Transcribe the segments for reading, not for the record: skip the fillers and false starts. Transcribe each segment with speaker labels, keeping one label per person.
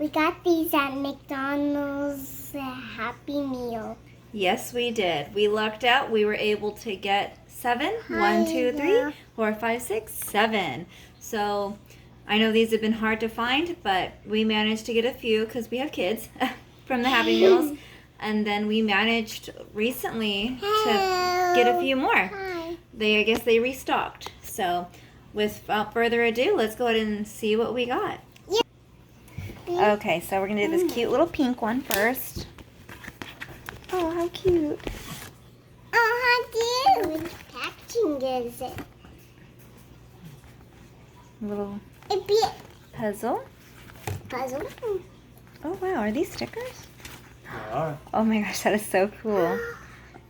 Speaker 1: We got these at McDonald's Happy Meal.
Speaker 2: Yes, we did. We lucked out. We were able to get 7. 1, 2, 3, 4, 5, 6, 7. So I know these have been hard to find, but we managed to get a few because we have kids from the Happy Meals. And then we managed recently to get a few more. I guess they restocked. So without further ado, let's go ahead and see what we got. Okay, so we're going to do this cute little pink one first. Oh, how cute.
Speaker 1: Oh, how cute. Which packaging is it?
Speaker 2: Little puzzle.
Speaker 1: Puzzle?
Speaker 2: Oh, wow. Are these stickers?
Speaker 3: They are.
Speaker 2: Oh, my gosh. That is so cool.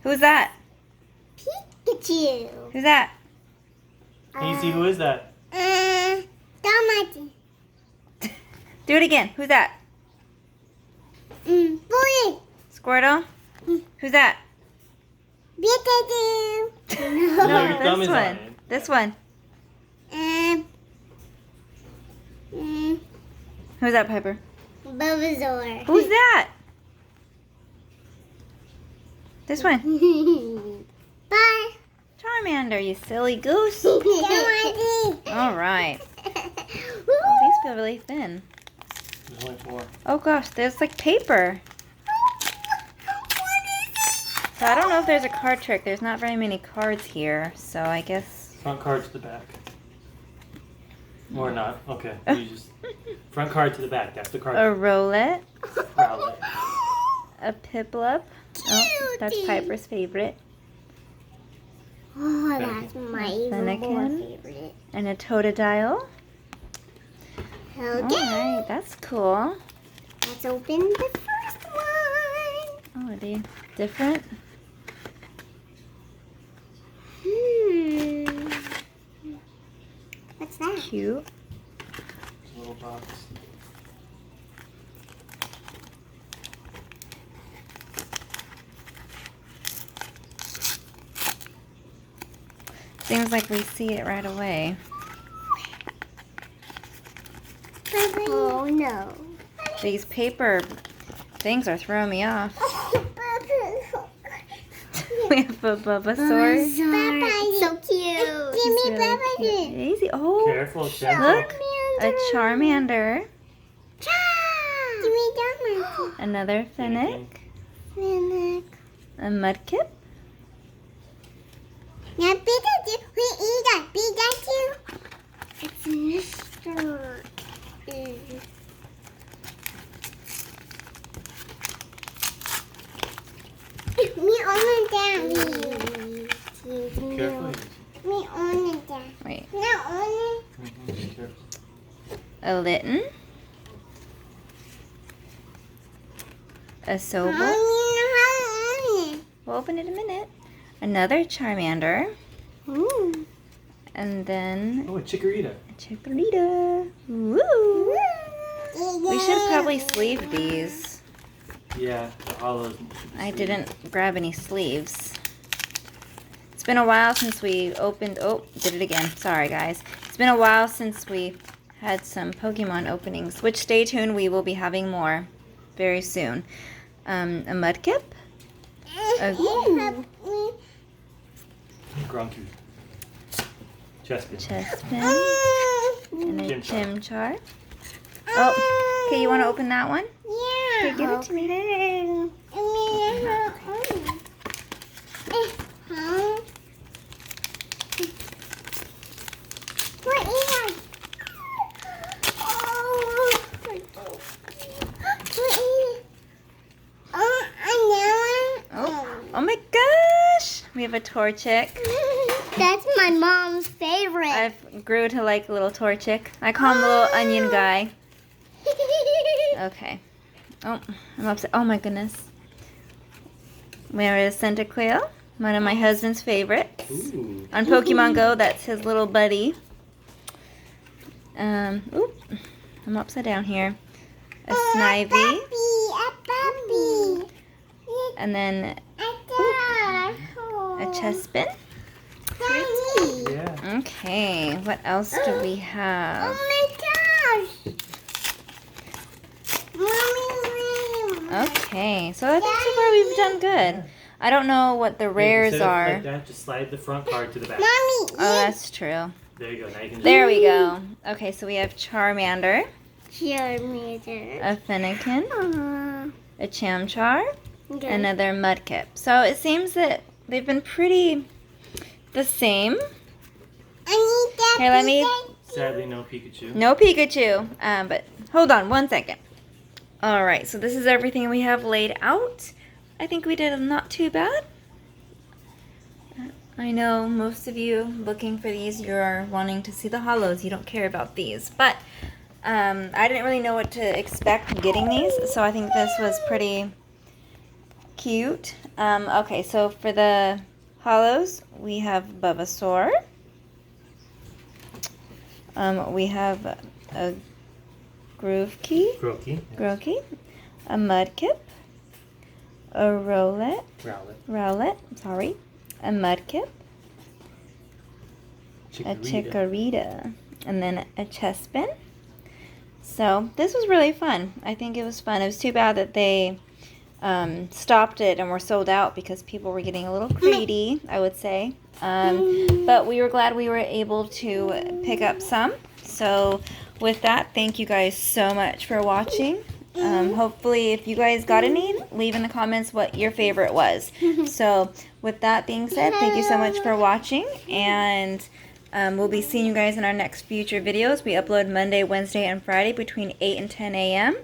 Speaker 2: Who's that?
Speaker 1: Pikachu.
Speaker 2: Who's that?
Speaker 3: Casey, who is that?
Speaker 1: Damati.
Speaker 2: Do it again. Who's that?
Speaker 1: Boy.
Speaker 2: Squirtle? Who's that?
Speaker 1: Pikachu.
Speaker 3: No, your thumb
Speaker 2: this
Speaker 3: is on
Speaker 2: one.
Speaker 3: it.
Speaker 2: This one. Who's that, Piper?
Speaker 1: Bulbasaur.
Speaker 2: Who's that? This one.
Speaker 1: Bye.
Speaker 2: Charmander, you silly goose.
Speaker 1: Damati.
Speaker 2: All right. Oh, these feel really thin.
Speaker 3: There's only 4.
Speaker 2: Oh gosh, there's like paper. So I don't know if there's a card trick. There's not very many cards here, so I guess.
Speaker 3: Front card to the back. Or not. Okay. You just front card to the back. That's the card.
Speaker 2: A roulette,
Speaker 3: Rowlet.
Speaker 2: a Piplup. Oh, that's Piper's favorite.
Speaker 1: Oh, that's my even more
Speaker 2: Fennekin.
Speaker 1: favorite.
Speaker 2: And a Totodile.
Speaker 1: Okay.
Speaker 2: Alright, that's cool.
Speaker 1: Let's open the first one.
Speaker 2: Oh, are they different?
Speaker 1: What's that?
Speaker 2: Cute.
Speaker 3: It's a little box.
Speaker 2: Seems like we see it right away.
Speaker 1: Oh no.
Speaker 2: These paper things are throwing me off. We have a Bulbasaur.
Speaker 1: So cute. Give me
Speaker 2: Really cute. Easy. Oh,
Speaker 3: Careful, careful.
Speaker 2: look. A Charmander.
Speaker 1: Give me Charmander.
Speaker 2: Another Fennec. A Mudkip.
Speaker 1: Now Pikachu. We eat that. Pikachu. It's Mr. Me on it down.
Speaker 3: Careful.
Speaker 1: Me on it down.
Speaker 2: Wait.
Speaker 1: Now on
Speaker 3: Just careful.
Speaker 2: A Litten. A Sobble.
Speaker 1: it.
Speaker 2: We'll open it in a minute. Another Charmander.
Speaker 1: Ooh.
Speaker 2: And then
Speaker 3: Oh, a Chikorita.
Speaker 2: a Chikorita. Woo! We should probably sleeve these.
Speaker 3: Yeah, all those.
Speaker 2: I didn't grab any sleeves. It's been a while since we opened... Oh, did it again. Sorry, guys. It's been a while since we had some Pokemon openings, which stay tuned. We will be having more very soon. A Mudkip.
Speaker 3: Grunky. Chespin.
Speaker 2: Chespin. And a Chimchar. Oh, okay, you want to open that one?
Speaker 1: Yeah.
Speaker 2: Okay, give it to me.
Speaker 1: What is that?
Speaker 2: Oh my gosh! We have a Torchic.
Speaker 1: That's my mom's favorite.
Speaker 2: I've grew to like a little Torchic. I call him the little onion guy. Okay. Oh, I'm upset. Oh my goodness. We have a Centiquail, one of my husband's favorites.
Speaker 3: Ooh.
Speaker 2: On Pokemon Go, that's his little buddy. Oop, I'm upside down here. A Snivy,
Speaker 1: A puppy.
Speaker 2: and then a Chespin.
Speaker 1: Daddy.
Speaker 3: Yeah.
Speaker 2: Okay, what else do we have?
Speaker 1: Oh my gosh.
Speaker 2: Okay, so I think so far we've done good. I don't know what the rares
Speaker 3: Instead of
Speaker 2: are.
Speaker 3: like that, just slide the front card to the back.
Speaker 1: Mommy.
Speaker 2: Oh, that's true.
Speaker 3: There you go. Now you can.
Speaker 2: There we go. Okay, so we have Charmander,
Speaker 1: Charmander.
Speaker 2: a Fennekin, a Chamchar,
Speaker 1: Okay.
Speaker 2: another Mudkip. So it seems that they've been pretty the same.
Speaker 1: I need that.
Speaker 2: Here, let me-
Speaker 3: Sadly, no Pikachu.
Speaker 2: No Pikachu, but hold on 1 second. All right, so this is everything we have laid out. I think we did not too bad. I know most of you looking for these, you're wanting to see the hollows. You don't care about these, but I didn't really know what to expect getting these, so I think this was pretty cute. Okay, so for the hollows, we have Bulbasaur. We have a Grookey, a Mudkip, a Rowlet, a Mudkip, a Chikorita, and then a Chespin. So this was really fun. I think it was fun. It was too bad that they stopped it and were sold out because people were getting a little greedy, I would say. But we were glad we were able to pick up some. So with that, thank you guys so much for watching. Hopefully, if you guys got any, leave in the comments what your favorite was. So with that being said, thank you so much for watching, and we'll be seeing you guys in our next future videos. We upload Monday, Wednesday, and Friday between 8 and 10 a.m.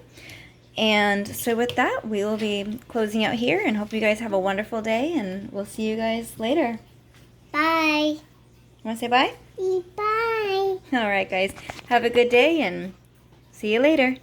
Speaker 2: And so with that, we will be closing out here, and hope you guys have a wonderful day, and we'll see you guys later.
Speaker 1: Bye.
Speaker 2: Want to say bye?
Speaker 1: Bye.
Speaker 2: All right, guys. Have a good day, and see you later.